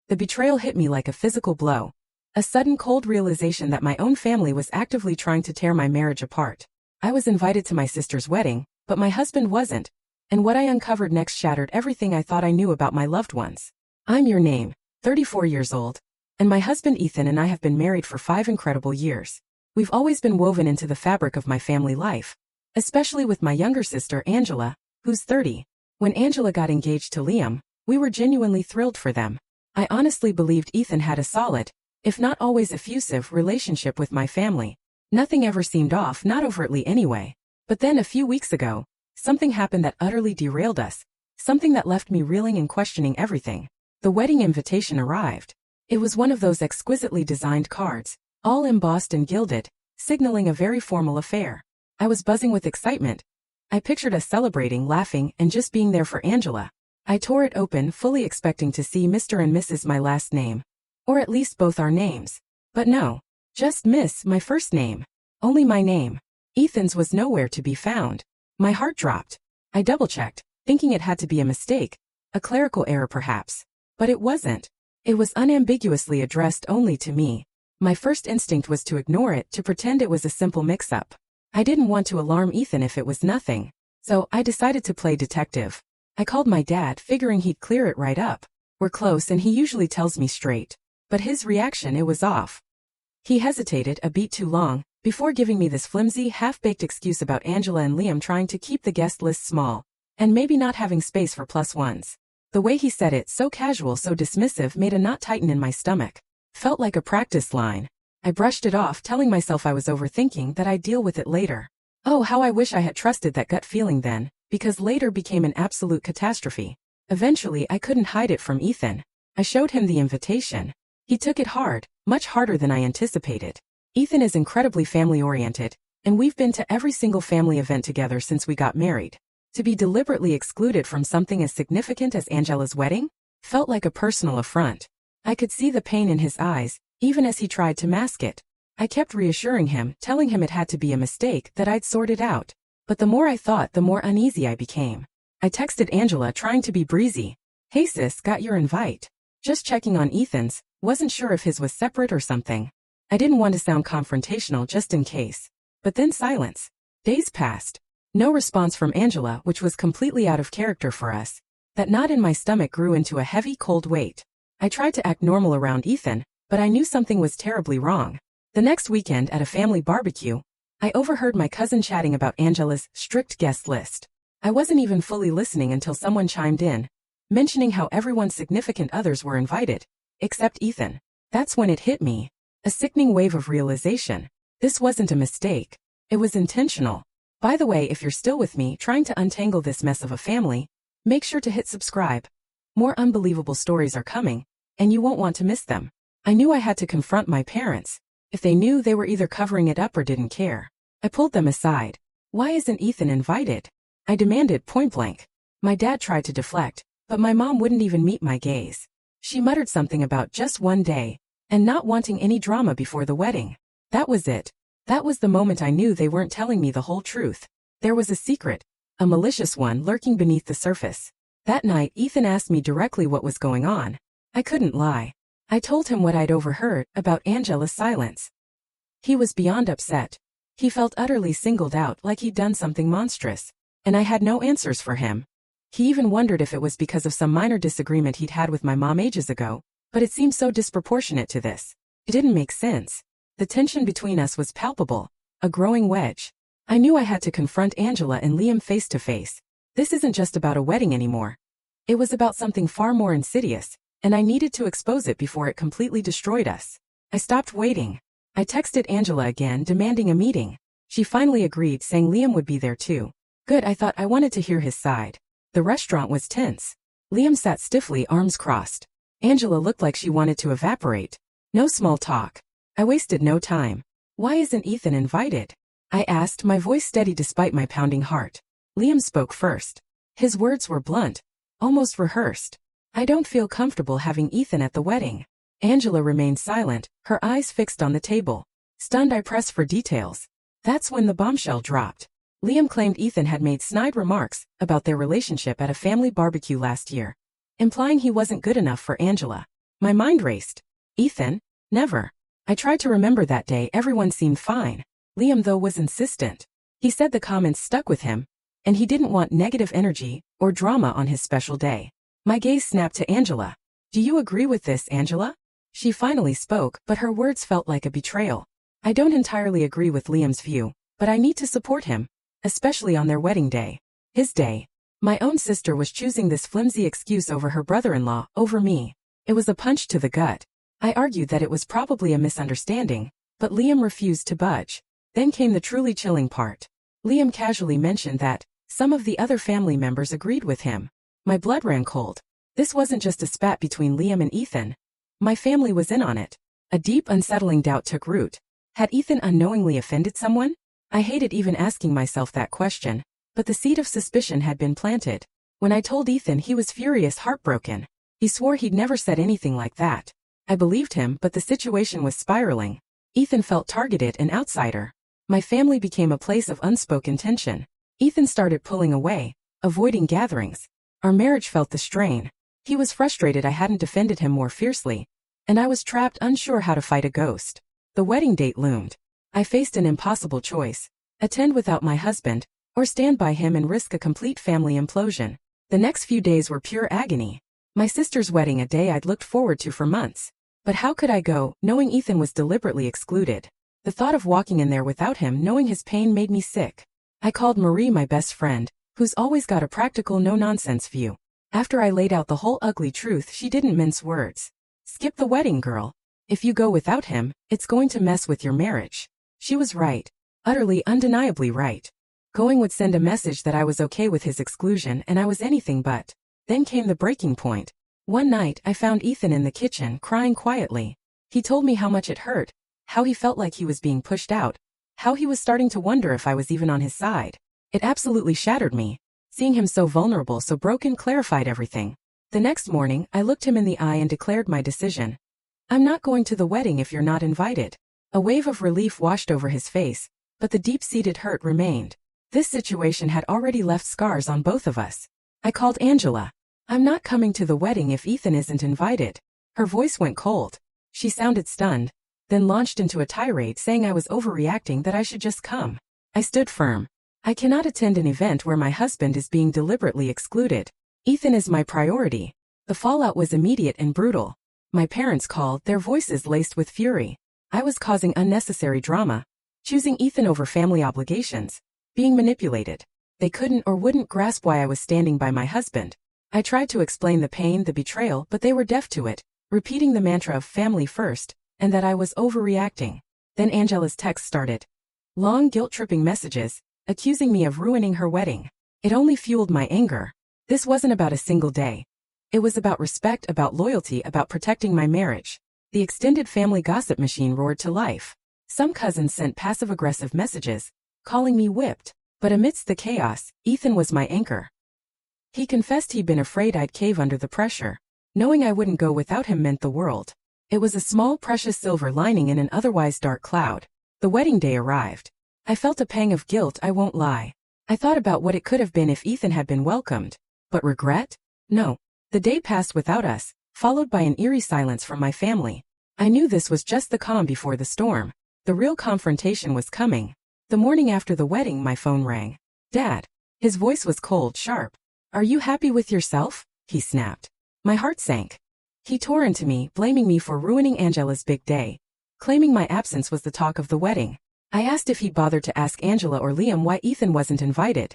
The betrayal hit me like a physical blow. A sudden cold realization that my own family was actively trying to tear my marriage apart. I was invited to my sister's wedding, but my husband wasn't. And what I uncovered next shattered everything I thought I knew about my loved ones. I'm your name, 34 years old. And my husband Ethan and I have been married for 5 incredible years. We've always been woven into the fabric of my family life. Especially with my younger sister Angela, who's 30. When Angela got engaged to Liam, we were genuinely thrilled for them. I honestly believed Ethan had a solid, if not always effusive, relationship with my family. Nothing ever seemed off, not overtly anyway. But then a few weeks ago, something happened that utterly derailed us. Something that left me reeling and questioning everything. The wedding invitation arrived. It was one of those exquisitely designed cards, all embossed and gilded, signaling a very formal affair. I was buzzing with excitement. I pictured us celebrating, laughing, and just being there for Angela. I tore it open, fully expecting to see Mr. and Mrs. my last name. Or at least both our names. But no. Just Miss, my first name. Only my name. Ethan's was nowhere to be found. My heart dropped. I double-checked, thinking it had to be a mistake. A clerical error perhaps. But it wasn't. It was unambiguously addressed only to me. My first instinct was to ignore it, to pretend it was a simple mix-up. I didn't want to alarm Ethan if it was nothing. So I decided to play detective. I called my dad, figuring he'd clear it right up. We're close and he usually tells me straight. But his reaction, it was off. He hesitated a beat too long, before giving me this flimsy, half-baked excuse about Angela and Liam trying to keep the guest list small, and maybe not having space for plus ones. The way he said it, so casual, so dismissive, made a knot tighten in my stomach. Felt like a practice line. I brushed it off, telling myself I was overthinking, that I'd deal with it later. Oh, how I wish I had trusted that gut feeling then, because later became an absolute catastrophe. Eventually, I couldn't hide it from Ethan. I showed him the invitation. He took it hard, much harder than I anticipated. Ethan is incredibly family-oriented, and we've been to every single family event together since we got married. To be deliberately excluded from something as significant as Angela's wedding felt like a personal affront. I could see the pain in his eyes, even as he tried to mask it. I kept reassuring him, telling him it had to be a mistake, that I'd sort it out. But the more I thought, the more uneasy I became. I texted Angela, trying to be breezy. Hey sis, got your invite. Just checking on Ethan's, wasn't sure if his was separate or something. I didn't want to sound confrontational just in case. But then silence. Days passed. No response from Angela, which was completely out of character for us. That knot in my stomach grew into a heavy, cold weight. I tried to act normal around Ethan, but I knew something was terribly wrong. The next weekend at a family barbecue, I overheard my cousin chatting about Angela's strict guest list. I wasn't even fully listening until someone chimed in, mentioning how everyone's significant others were invited, except Ethan. That's when it hit me. A sickening wave of realization. This wasn't a mistake. It was intentional. By the way, if you're still with me trying to untangle this mess of a family, make sure to hit subscribe. More unbelievable stories are coming, and you won't want to miss them. I knew I had to confront my parents. If they knew, they were either covering it up or didn't care. I pulled them aside. Why isn't Ethan invited? I demanded point blank. My dad tried to deflect, but my mom wouldn't even meet my gaze. She muttered something about just one day, and not wanting any drama before the wedding. That was it. That was the moment I knew they weren't telling me the whole truth. There was a secret, a malicious one lurking beneath the surface. That night, Ethan asked me directly what was going on. I couldn't lie. I told him what I'd overheard about Angela's silence. He was beyond upset. He felt utterly singled out, like he'd done something monstrous. And I had no answers for him. He even wondered if it was because of some minor disagreement he'd had with my mom ages ago, but it seemed so disproportionate to this. It didn't make sense. The tension between us was palpable, a growing wedge. I knew I had to confront Angela and Liam face to face. This isn't just about a wedding anymore. It was about something far more insidious, and I needed to expose it before it completely destroyed us. I stopped waiting. I texted Angela again, demanding a meeting. She finally agreed, saying Liam would be there too. Good, I thought. I wanted to hear his side. The restaurant was tense. Liam sat stiffly, arms crossed. Angela looked like she wanted to evaporate. No small talk. I wasted no time. Why isn't Ethan invited? I asked, my voice steady despite my pounding heart. Liam spoke first. His words were blunt, almost rehearsed. I don't feel comfortable having Ethan at the wedding. Angela remained silent, her eyes fixed on the table. Stunned, I pressed for details. That's when the bombshell dropped. Liam claimed Ethan had made snide remarks about their relationship at a family barbecue last year, implying he wasn't good enough for Angela. My mind raced. Ethan? Never. I tried to remember that day everyone seemed fine. Liam, though, was insistent. He said the comments stuck with him, and he didn't want negative energy or drama on his special day. My gaze snapped to Angela. Do you agree with this, Angela? She finally spoke, but her words felt like a betrayal. I don't entirely agree with Liam's view, but I need to support him, especially on their wedding day. His day. My own sister was choosing this flimsy excuse over her brother-in-law, over me. It was a punch to the gut. I argued that it was probably a misunderstanding, but Liam refused to budge. Then came the truly chilling part. Liam casually mentioned that some of the other family members agreed with him. My blood ran cold. This wasn't just a spat between Liam and Ethan. My family was in on it. A deep, unsettling doubt took root. Had Ethan unknowingly offended someone? I hated even asking myself that question, but the seed of suspicion had been planted. When I told Ethan, he was furious, heartbroken. He swore he'd never said anything like that. I believed him, but the situation was spiraling. Ethan felt targeted, an outsider. My family became a place of unspoken tension. Ethan started pulling away, avoiding gatherings. Our marriage felt the strain. He was frustrated I hadn't defended him more fiercely, and I was trapped, unsure how to fight a ghost. The wedding date loomed. I faced an impossible choice: attend without my husband, or stand by him and risk a complete family implosion. The next few days were pure agony. My sister's wedding, a day I'd looked forward to for months. But how could I go, knowing Ethan was deliberately excluded? The thought of walking in there without him, knowing his pain, made me sick. I called Marie, my best friend, who's always got a practical, no-nonsense view. After I laid out the whole ugly truth, she didn't mince words. Skip the wedding, girl. If you go without him, it's going to mess with your marriage. She was right. Utterly, undeniably right. Going would send a message that I was okay with his exclusion, and I was anything but. Then came the breaking point. One night, I found Ethan in the kitchen, crying quietly. He told me how much it hurt, how he felt like he was being pushed out, how he was starting to wonder if I was even on his side. It absolutely shattered me. Seeing him so vulnerable, so broken, clarified everything. The next morning, I looked him in the eye and declared my decision. I'm not going to the wedding if you're not invited. A wave of relief washed over his face, but the deep-seated hurt remained. This situation had already left scars on both of us. I called Angela. I'm not coming to the wedding if Ethan isn't invited. Her voice went cold. She sounded stunned, then launched into a tirade saying I was overreacting, that I should just come. I stood firm. I cannot attend an event where my husband is being deliberately excluded. Ethan is my priority. The fallout was immediate and brutal. My parents called, their voices laced with fury. I was causing unnecessary drama, choosing Ethan over family obligations, being manipulated. They couldn't or wouldn't grasp why I was standing by my husband. I tried to explain the pain, the betrayal, but they were deaf to it, repeating the mantra of family first, and that I was overreacting. Then Angela's text started. Long, guilt-tripping messages, accusing me of ruining her wedding. It only fueled my anger. This wasn't about a single day. It was about respect, about loyalty, about protecting my marriage. The extended family gossip machine roared to life. Some cousins sent passive-aggressive messages, calling me whipped. But amidst the chaos, Ethan was my anchor. He confessed he'd been afraid I'd cave under the pressure. Knowing I wouldn't go without him meant the world. It was a small, precious silver lining in an otherwise dark cloud. The wedding day arrived. I felt a pang of guilt, I won't lie. I thought about what it could have been if Ethan had been welcomed. But regret? No. The day passed without us, followed by an eerie silence from my family. I knew this was just the calm before the storm. The real confrontation was coming. The morning after the wedding, my phone rang. Dad. His voice was cold, sharp. Are you happy with yourself? He snapped. My heart sank. He tore into me, blaming me for ruining Angela's big day, claiming my absence was the talk of the wedding. I asked if he'd bothered to ask Angela or Liam why Ethan wasn't invited.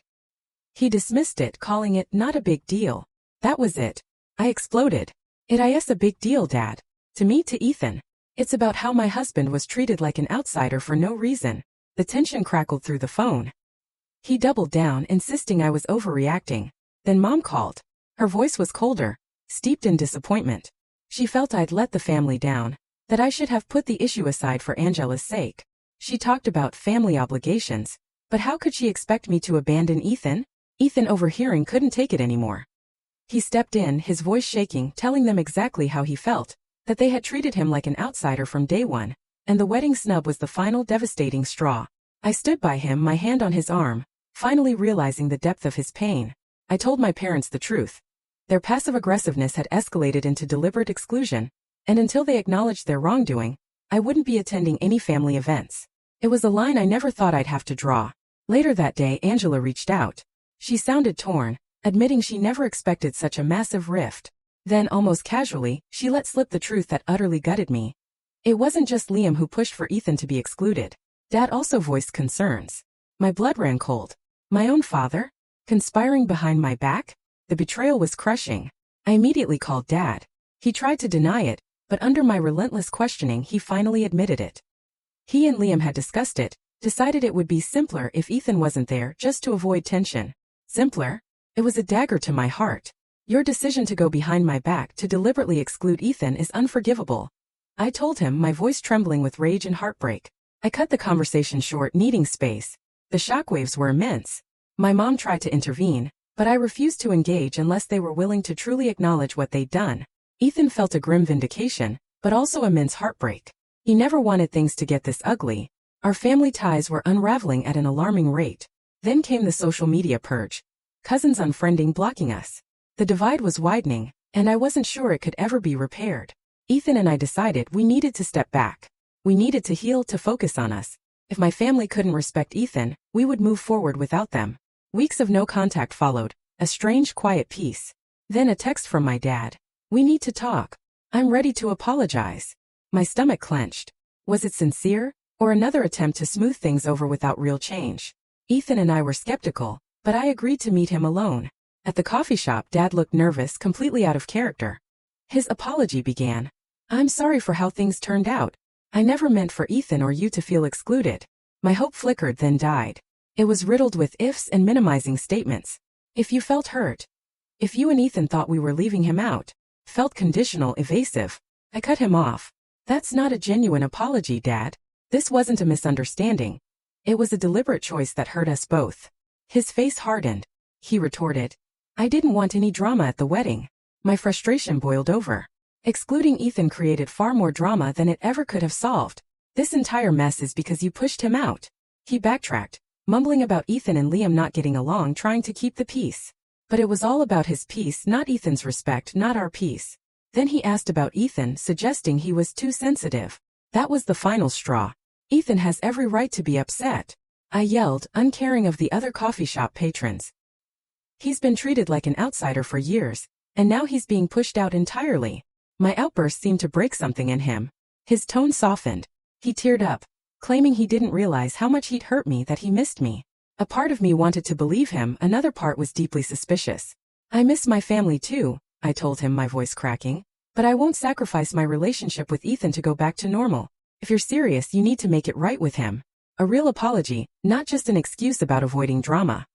He dismissed it, calling it not a big deal. That was it. I exploded. It is a big deal, Dad. To me, to Ethan. It's about how my husband was treated like an outsider for no reason. The tension crackled through the phone. He doubled down, insisting I was overreacting. Then Mom called. Her voice was colder, steeped in disappointment. She felt I'd let the family down, that I should have put the issue aside for Angela's sake. She talked about family obligations, but how could she expect me to abandon Ethan? Ethan, overhearing, couldn't take it anymore. He stepped in, his voice shaking, telling them exactly how he felt, that they had treated him like an outsider from day one, and the wedding snub was the final devastating straw. I stood by him, my hand on his arm, finally realizing the depth of his pain. I told my parents the truth. Their passive aggressiveness had escalated into deliberate exclusion, and until they acknowledged their wrongdoing, I wouldn't be attending any family events. It was a line I never thought I'd have to draw. Later that day, Angela reached out. She sounded torn, admitting she never expected such a massive rift. Then, almost casually, she let slip the truth that utterly gutted me. It wasn't just Liam who pushed for Ethan to be excluded. Dad also voiced concerns. My blood ran cold. My own father? Conspiring behind my back? The betrayal was crushing. I immediately called Dad. He tried to deny it, but under my relentless questioning he finally admitted it. He and Liam had discussed it, decided it would be simpler if Ethan wasn't there just to avoid tension. Simpler? It was a dagger to my heart. Your decision to go behind my back to deliberately exclude Ethan is unforgivable. I told him, my voice trembling with rage and heartbreak. I cut the conversation short, needing space. The shockwaves were immense. My mom tried to intervene, but I refused to engage unless they were willing to truly acknowledge what they'd done. Ethan felt a grim vindication, but also immense heartbreak. He never wanted things to get this ugly. Our family ties were unraveling at an alarming rate. Then came the social media purge. Cousins unfriending, blocking us. The divide was widening, and I wasn't sure it could ever be repaired. Ethan and I decided we needed to step back. We needed to heal, to focus on us. If my family couldn't respect Ethan, we would move forward without them. Weeks of no contact followed, a strange, quiet peace. Then a text from my dad. We need to talk. I'm ready to apologize. My stomach clenched. Was it sincere, or another attempt to smooth things over without real change? Ethan and I were skeptical, but I agreed to meet him alone. At the coffee shop, Dad looked nervous, completely out of character. His apology began. I'm sorry for how things turned out. I never meant for Ethan or you to feel excluded. My hope flickered, then died. It was riddled with ifs and minimizing statements. If you felt hurt. If you and Ethan thought we were leaving him out. Felt conditional, evasive. I cut him off. That's not a genuine apology, Dad. This wasn't a misunderstanding. It was a deliberate choice that hurt us both. His face hardened. He retorted. I didn't want any drama at the wedding. My frustration boiled over. Excluding Ethan created far more drama than it ever could have solved. This entire mess is because you pushed him out. He backtracked, mumbling about Ethan and Liam not getting along, trying to keep the peace. But it was all about his peace, not Ethan's respect, not our peace. Then he asked about Ethan, suggesting he was too sensitive. That was the final straw. Ethan has every right to be upset. I yelled, uncaring of the other coffee shop patrons. He's been treated like an outsider for years, and now he's being pushed out entirely. My outburst seemed to break something in him. His tone softened. He teared up, claiming he didn't realize how much he'd hurt me, that he missed me. A part of me wanted to believe him, another part was deeply suspicious. I miss my family too, I told him, my voice cracking. But I won't sacrifice my relationship with Ethan to go back to normal. If you're serious, you need to make it right with him. A real apology, not just an excuse about avoiding drama.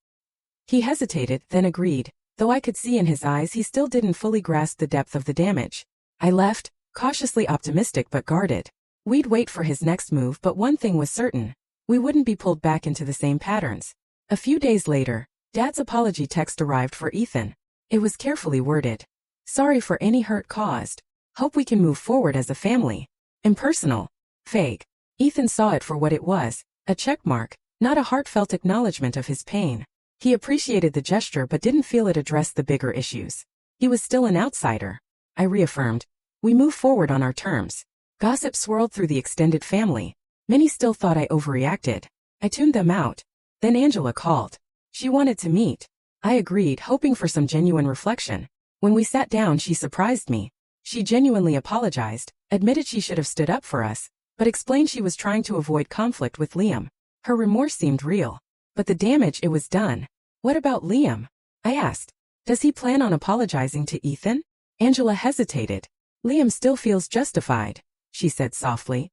He hesitated, then agreed, though I could see in his eyes he still didn't fully grasp the depth of the damage. I left, cautiously optimistic but guarded. We'd wait for his next move, but one thing was certain. We wouldn't be pulled back into the same patterns. A few days later, Dad's apology text arrived for Ethan. It was carefully worded. Sorry for any hurt caused. Hope we can move forward as a family. Impersonal. Vague. Ethan saw it for what it was, a checkmark, not a heartfelt acknowledgement of his pain. He appreciated the gesture but didn't feel it addressed the bigger issues. He was still an outsider. I reaffirmed. We move forward on our terms. Gossip swirled through the extended family. Many still thought I overreacted. I tuned them out. Then Angela called. She wanted to meet. I agreed, hoping for some genuine reflection. When we sat down, she surprised me. She genuinely apologized, admitted she should have stood up for us, but explained she was trying to avoid conflict with Liam. Her remorse seemed real. But the damage, it was done. What about Liam? I asked. Does he plan on apologizing to Ethan? Angela hesitated. Liam still feels justified, she said softly.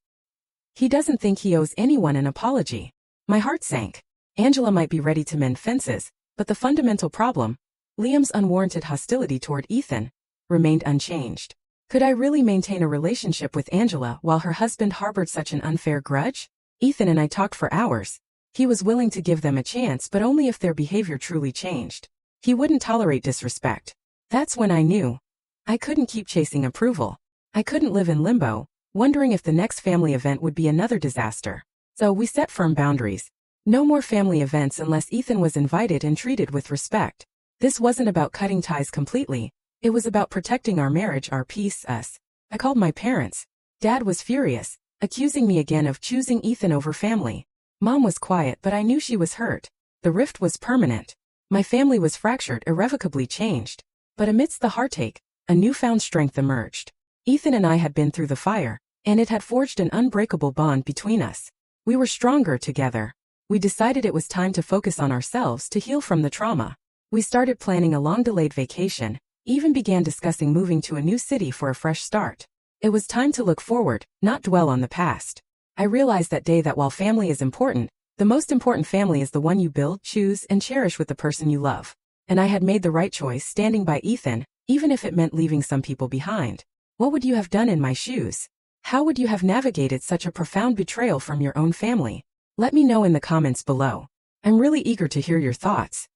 He doesn't think he owes anyone an apology. My heart sank. Angela might be ready to mend fences, but the fundamental problem, Liam's unwarranted hostility toward Ethan, remained unchanged. Could I really maintain a relationship with Angela while her husband harbored such an unfair grudge? Ethan and I talked for hours. He was willing to give them a chance, but only if their behavior truly changed. He wouldn't tolerate disrespect. That's when I knew. I couldn't keep chasing approval. I couldn't live in limbo, wondering if the next family event would be another disaster. So we set firm boundaries. No more family events unless Ethan was invited and treated with respect. This wasn't about cutting ties completely. It was about protecting our marriage, our peace, us. I called my parents. Dad was furious, accusing me again of choosing Ethan over family. Mom was quiet, but I knew she was hurt. The rift was permanent. My family was fractured, irrevocably changed. But amidst the heartache, a newfound strength emerged. Ethan and I had been through the fire, and it had forged an unbreakable bond between us. We were stronger together. We decided it was time to focus on ourselves to heal from the trauma. We started planning a long-delayed vacation, even began discussing moving to a new city for a fresh start. It was time to look forward, not dwell on the past. I realized that day that while family is important, the most important family is the one you build, choose, and cherish with the person you love. And I had made the right choice standing by Ethan, even if it meant leaving some people behind. What would you have done in my shoes? How would you have navigated such a profound betrayal from your own family? Let me know in the comments below. I'm really eager to hear your thoughts.